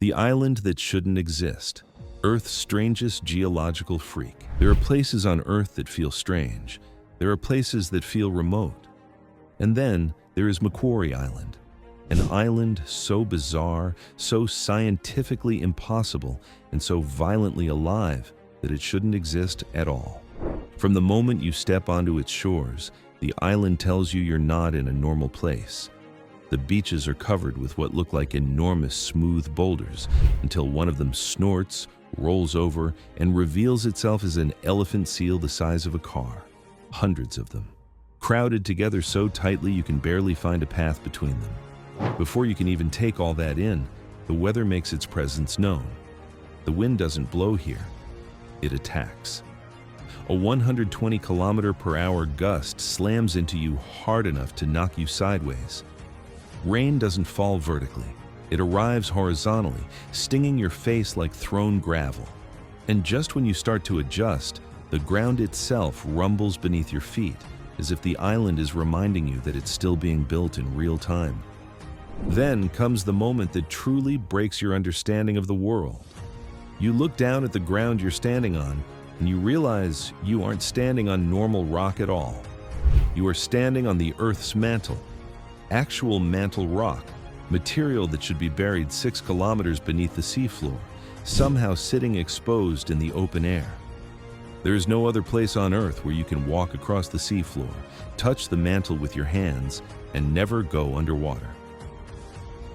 The island that shouldn't exist. Earth's strangest geological freak. There are places on Earth that feel strange. There are places that feel remote. And then there is Macquarie Island. An island so bizarre, so scientifically impossible, and so violently alive that it shouldn't exist at all. From the moment you step onto its shores, the island tells you you're not in a normal place. The beaches are covered with what look like enormous smooth boulders until one of them snorts, rolls over, and reveals itself as an elephant seal the size of a car. Hundreds of them, crowded together so tightly you can barely find a path between them. Before you can even take all that in, the weather makes its presence known. The wind doesn't blow here, it attacks. A 120 km/h gust slams into you hard enough to knock you sideways. Rain doesn't fall vertically. It arrives horizontally, stinging your face like thrown gravel. And just when you start to adjust, the ground itself rumbles beneath your feet, as if the island is reminding you that it's still being built in real time. Then comes the moment that truly breaks your understanding of the world. You look down at the ground you're standing on, and you realize you aren't standing on normal rock at all. You are standing on the Earth's mantle. Actual mantle rock, material that should be buried 6 kilometers beneath the seafloor, somehow sitting exposed in the open air. There is no other place on Earth where you can walk across the seafloor, touch the mantle with your hands, and never go underwater.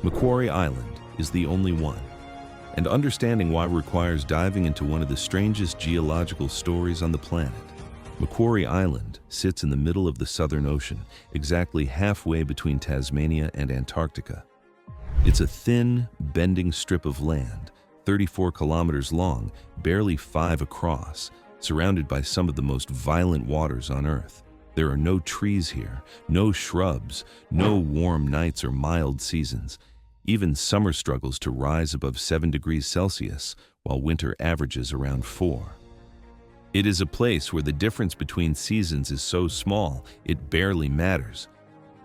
Macquarie Island is the only one, and understanding why requires diving into one of the strangest geological stories on the planet. Macquarie Island sits in the middle of the Southern Ocean, exactly halfway between Tasmania and Antarctica. It's a thin, bending strip of land, 34 kilometers long, barely 5 across, surrounded by some of the most violent waters on Earth. There are no trees here, no shrubs, no warm nights or mild seasons. Even summer struggles to rise above 7 degrees Celsius, while winter averages around 4. It is a place where the difference between seasons is so small, it barely matters.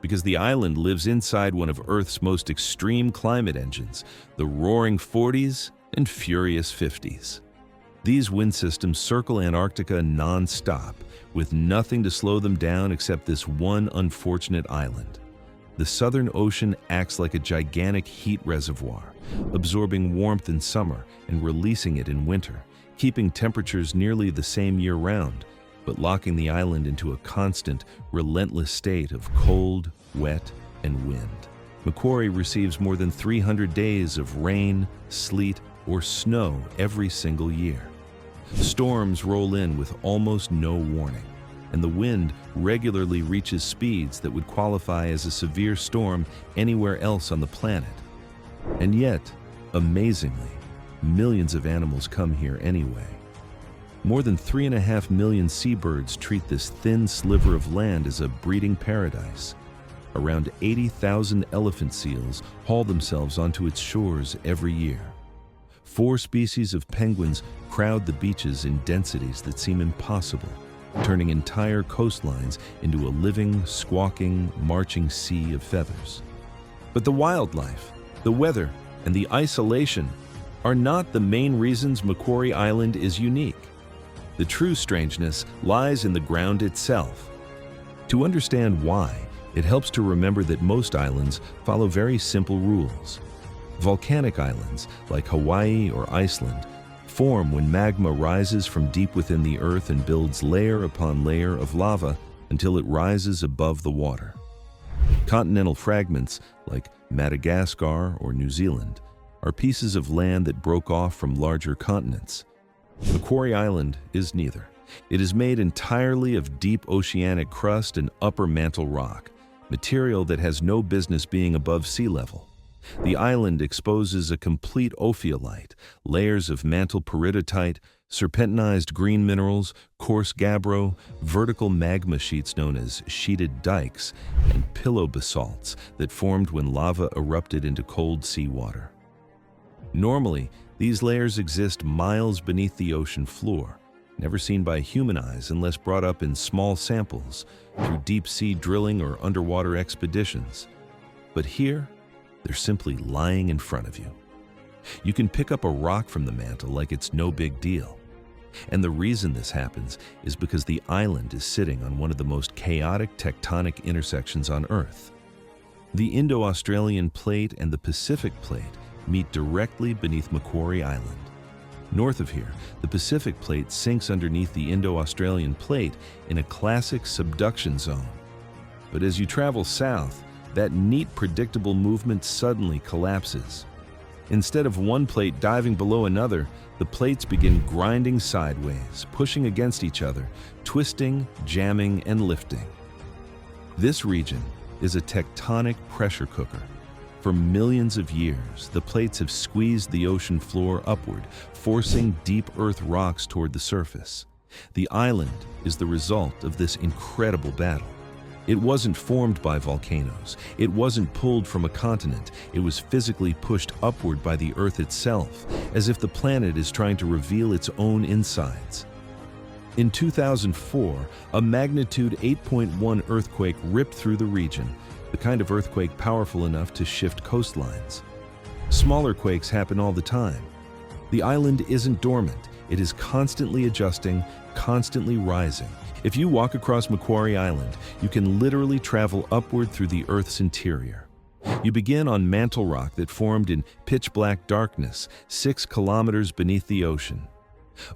Because the island lives inside one of Earth's most extreme climate engines, the roaring 40s and furious 50s. These wind systems circle Antarctica non-stop, with nothing to slow them down except this one unfortunate island. The Southern Ocean acts like a gigantic heat reservoir, absorbing warmth in summer and releasing it in winter, keeping temperatures nearly the same year-round, but locking the island into a constant, relentless state of cold, wet, and wind. Macquarie receives more than 300 days of rain, sleet, or snow every single year. Storms roll in with almost no warning, and the wind regularly reaches speeds that would qualify as a severe storm anywhere else on the planet. And yet, amazingly, millions of animals come here anyway. More than 3.5 million seabirds treat this thin sliver of land as a breeding paradise. Around 80,000 elephant seals haul themselves onto its shores every year. 4 species of penguins crowd the beaches in densities that seem impossible, turning entire coastlines into a living, squawking, marching sea of feathers. But the wildlife, the weather, and the isolation are not the main reasons Macquarie Island is unique. The true strangeness lies in the ground itself. To understand why, it helps to remember that most islands follow very simple rules. Volcanic islands, like Hawaii or Iceland, form when magma rises from deep within the earth and builds layer upon layer of lava until it rises above the water. Continental fragments, like Madagascar or New Zealand, are pieces of land that broke off from larger continents. Macquarie Island is neither. It is made entirely of deep oceanic crust and upper mantle rock, material that has no business being above sea level. The island exposes a complete ophiolite, layers of mantle peridotite, serpentinized green minerals, coarse gabbro, vertical magma sheets known as sheeted dikes, and pillow basalts that formed when lava erupted into cold seawater. Normally, these layers exist miles beneath the ocean floor, never seen by human eyes unless brought up in small samples through deep-sea drilling or underwater expeditions. But here, they're simply lying in front of you. You can pick up a rock from the mantle like it's no big deal. And the reason this happens is because the island is sitting on one of the most chaotic tectonic intersections on Earth. The Indo-Australian Plate and the Pacific Plate meet directly beneath Macquarie Island. North of here, the Pacific Plate sinks underneath the Indo-Australian Plate in a classic subduction zone. But as you travel south, that neat, predictable movement suddenly collapses. Instead of one plate diving below another, the plates begin grinding sideways, pushing against each other, twisting, jamming, and lifting. This region is a tectonic pressure cooker. For millions of years, the plates have squeezed the ocean floor upward, forcing deep earth rocks toward the surface. The island is the result of this incredible battle. It wasn't formed by volcanoes. It wasn't pulled from a continent. It was physically pushed upward by the Earth itself, as if the planet is trying to reveal its own insides. In 2004, a magnitude 8.1 earthquake ripped through the region, the kind of earthquake powerful enough to shift coastlines. Smaller quakes happen all the time. The island isn't dormant. It is constantly adjusting, constantly rising. If you walk across Macquarie Island, you can literally travel upward through the Earth's interior. You begin on mantle rock that formed in pitch-black darkness 6 kilometers beneath the ocean.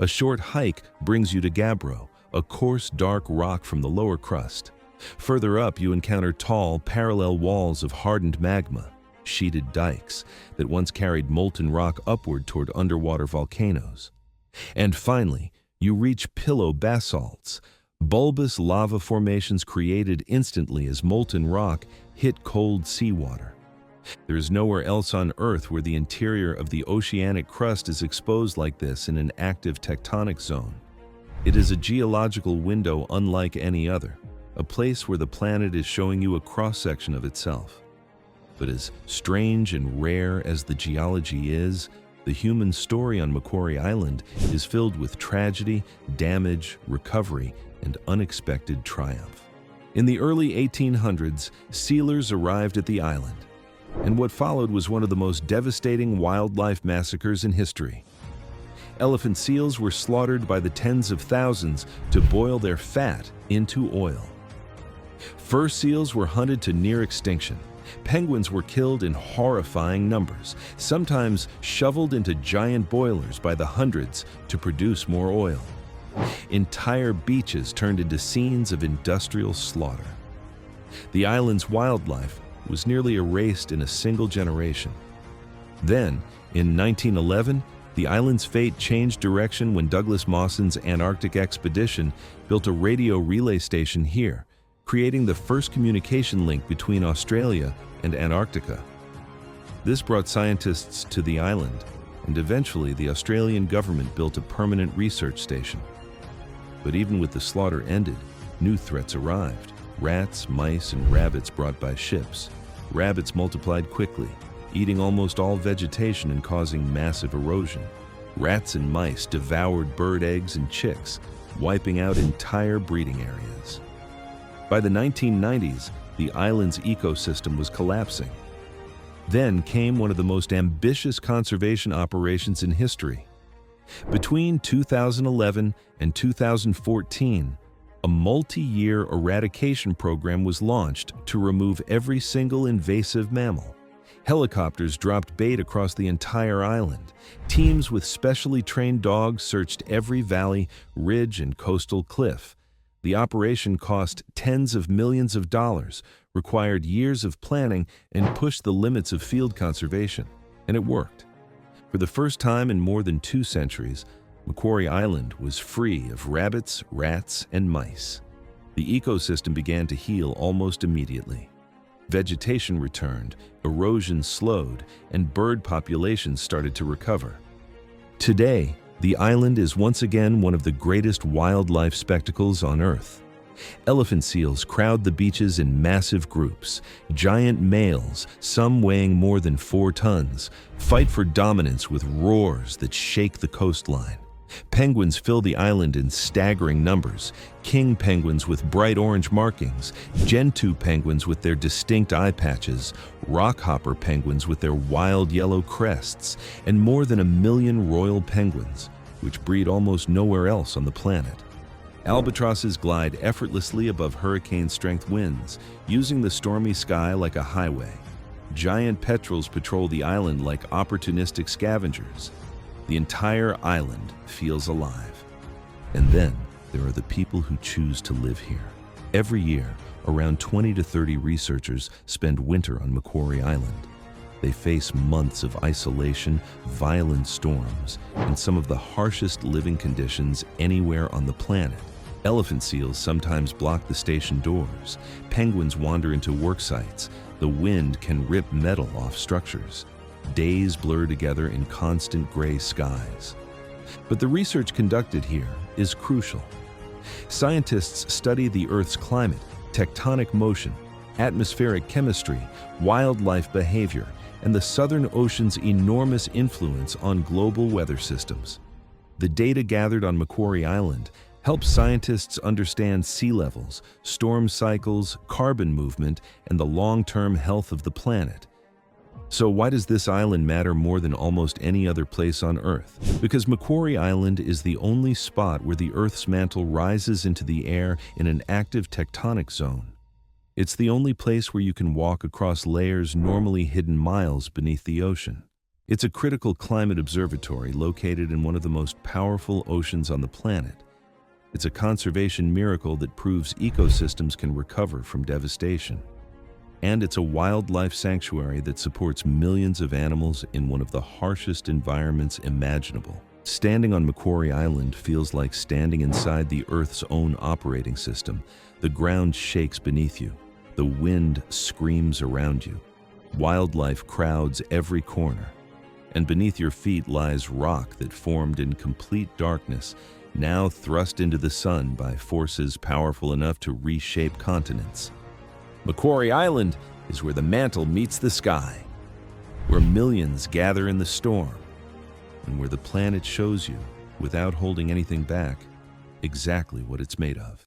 A short hike brings you to gabbro, a coarse, dark rock from the lower crust. Further up, you encounter tall, parallel walls of hardened magma, sheeted dikes that once carried molten rock upward toward underwater volcanoes. And finally, you reach pillow basalts, bulbous lava formations created instantly as molten rock hit cold seawater. There is nowhere else on Earth where the interior of the oceanic crust is exposed like this in an active tectonic zone. It is a geological window unlike any other, a place where the planet is showing you a cross-section of itself. But as strange and rare as the geology is, the human story on Macquarie Island is filled with tragedy, damage, recovery, and unexpected triumph. In the early 1800s, sealers arrived at the island, and what followed was one of the most devastating wildlife massacres in history. Elephant seals were slaughtered by the tens of thousands to boil their fat into oil. Fur seals were hunted to near extinction. Penguins were killed in horrifying numbers, sometimes shoveled into giant boilers by the hundreds to produce more oil. Entire beaches turned into scenes of industrial slaughter. The island's wildlife was nearly erased in a single generation. Then, in 1911, the island's fate changed direction when Douglas Mawson's Antarctic expedition built a radio relay station here, creating the first communication link between Australia and Antarctica. This brought scientists to the island, and eventually the Australian government built a permanent research station. But even with the slaughter ended, new threats arrived. Rats, mice, and rabbits brought by ships. Rabbits multiplied quickly, eating almost all vegetation and causing massive erosion. Rats and mice devoured bird eggs and chicks, wiping out entire breeding areas. By the 1990s, the island's ecosystem was collapsing. Then came one of the most ambitious conservation operations in history. Between 2011 and 2014, a multi-year eradication program was launched to remove every single invasive mammal. Helicopters dropped bait across the entire island. Teams with specially trained dogs searched every valley, ridge, and coastal cliff. The operation cost tens of millions of dollars, required years of planning, and pushed the limits of field conservation. And it worked. For the first time in more than 2 centuries, Macquarie Island was free of rabbits, rats, and mice. The ecosystem began to heal almost immediately. Vegetation returned, erosion slowed, and bird populations started to recover. Today, the island is once again one of the greatest wildlife spectacles on Earth. Elephant seals crowd the beaches in massive groups. Giant males, some weighing more than 4 tons, fight for dominance with roars that shake the coastline. Penguins fill the island in staggering numbers. King penguins with bright orange markings, gentoo penguins with their distinct eye patches, rockhopper penguins with their wild yellow crests, and more than 1 million royal penguins, which breed almost nowhere else on the planet. Albatrosses glide effortlessly above hurricane-strength winds, using the stormy sky like a highway. Giant petrels patrol the island like opportunistic scavengers. The entire island feels alive. And then there are the people who choose to live here. Every year, around 20 to 30 researchers spend winter on Macquarie Island. They face months of isolation, violent storms, and some of the harshest living conditions anywhere on the planet. Elephant seals sometimes block the station doors. Penguins wander into work sites. The wind can rip metal off structures. Days blur together in constant gray skies. But the research conducted here is crucial. Scientists study the Earth's climate, tectonic motion, atmospheric chemistry, wildlife behavior, and the Southern Ocean's enormous influence on global weather systems. The data gathered on Macquarie Island helps scientists understand sea levels, storm cycles, carbon movement, and the long-term health of the planet. So why does this island matter more than almost any other place on Earth? Because Macquarie Island is the only spot where the Earth's mantle rises into the air in an active tectonic zone. It's the only place where you can walk across layers normally hidden miles beneath the ocean. It's a critical climate observatory located in one of the most powerful oceans on the planet. It's a conservation miracle that proves ecosystems can recover from devastation. And it's a wildlife sanctuary that supports millions of animals in one of the harshest environments imaginable. Standing on Macquarie Island feels like standing inside the Earth's own operating system. The ground shakes beneath you. The wind screams around you. Wildlife crowds every corner. And beneath your feet lies rock that formed in complete darkness, now thrust into the sun by forces powerful enough to reshape continents. Macquarie Island is where the mantle meets the sky, where millions gather in the storm, and where the planet shows you, without holding anything back, exactly what it's made of.